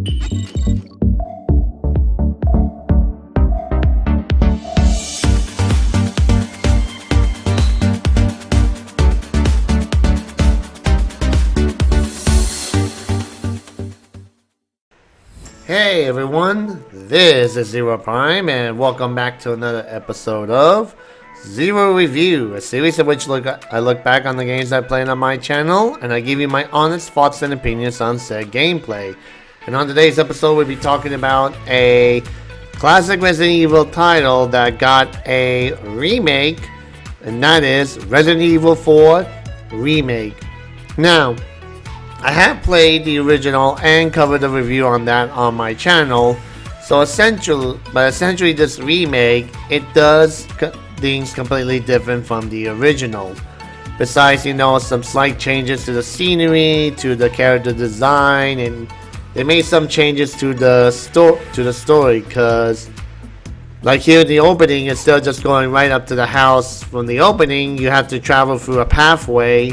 Hey everyone, this is Zero Prime, and welcome back to another episode of Zero Review, a series in which I look back on the games I played on my channel, and I give you my honest thoughts and opinions on said gameplay. And on today's episode, we'll be talking about a classic Resident Evil title that got a remake, and that is Resident Evil 4 Remake. Now, I have played the original and covered a review on that on my channel. So essentially this remake, it does things completely different from the original. Besides, some slight changes to the scenery, to the character design, and they made some changes to the story. Cause like here in the opening, instead of just going right up to the house from the opening, you have to travel through a pathway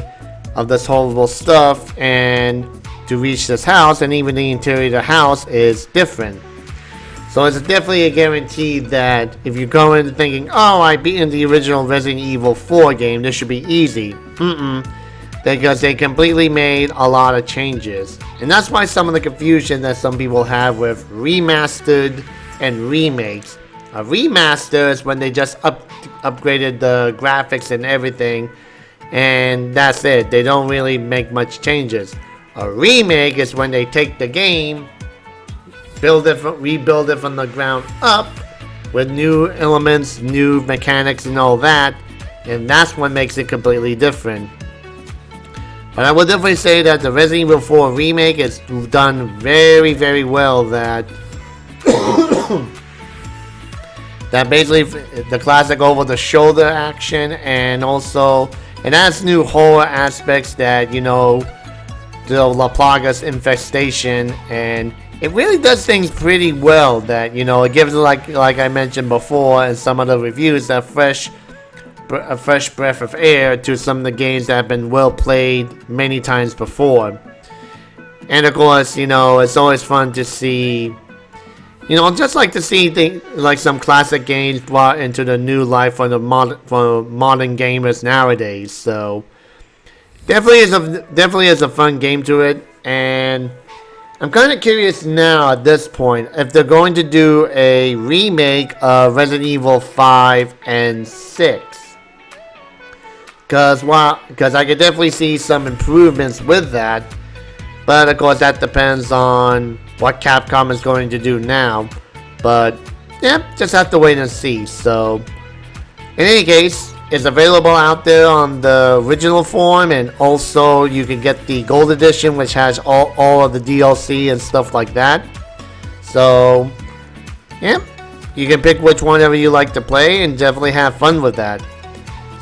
of this horrible stuff and to reach this house, and even the interior of the house is different. So it's definitely a guarantee that if you go in thinking, oh, I beat the original Resident Evil 4 game, this should be easy. Because they completely made a lot of changes. And that's why some of the confusion that some people have with remastered and remakes. A remaster is when they just upgraded the graphics and everything, and that's it. They don't really make much changes. A remake is when they take the game, rebuild it from the ground up with new elements, new mechanics, and all that, and that's what makes it completely different. But I would definitely say that the Resident Evil 4 remake is done very, very well. That basically the classic over-the-shoulder action, and also it adds new horror aspects that, the La Plaga's infestation, and it really does things pretty well. That, it gives, like I mentioned before in some of the reviews, a fresh breath of air to some of the games that have been well played many times before. And of course, it's always fun to see, just like to see like some classic games brought into the new life for modern gamers nowadays. So definitely is a fun game to it, and I'm kind of curious now at this point if they're going to do a remake of Resident Evil 5 and 6. Because I could definitely see some improvements with that. But of course that depends on what Capcom is going to do now. But yeah, just have to wait and see. So in any case, it's available out there on the original form, and also you can get the gold edition, which has all of the DLC and stuff like that. So yeah, you can pick which one ever you like to play and definitely have fun with that.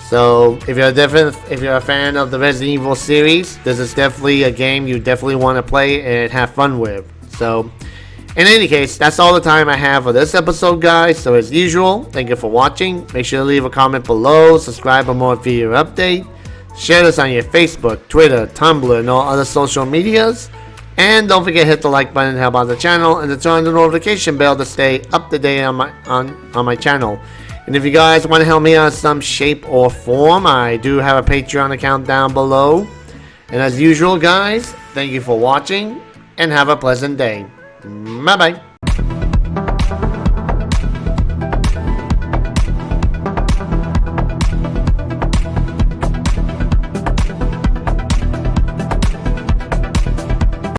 So if you're a fan of the Resident Evil series, this is definitely a game you definitely want to play and have fun with. So in any case, that's all the time I have for this episode, guys. So as usual, thank you for watching. Make sure to leave a comment below, subscribe for more video update, share this on your Facebook, Twitter, Tumblr, and all other social medias. And don't forget to hit the like button to help out the channel, and to turn on the notification bell to stay up to date on my channel. And if you guys want to help me out in some shape or form, I do have a Patreon account down below. And as usual, guys, thank you for watching, and have a pleasant day. Bye bye.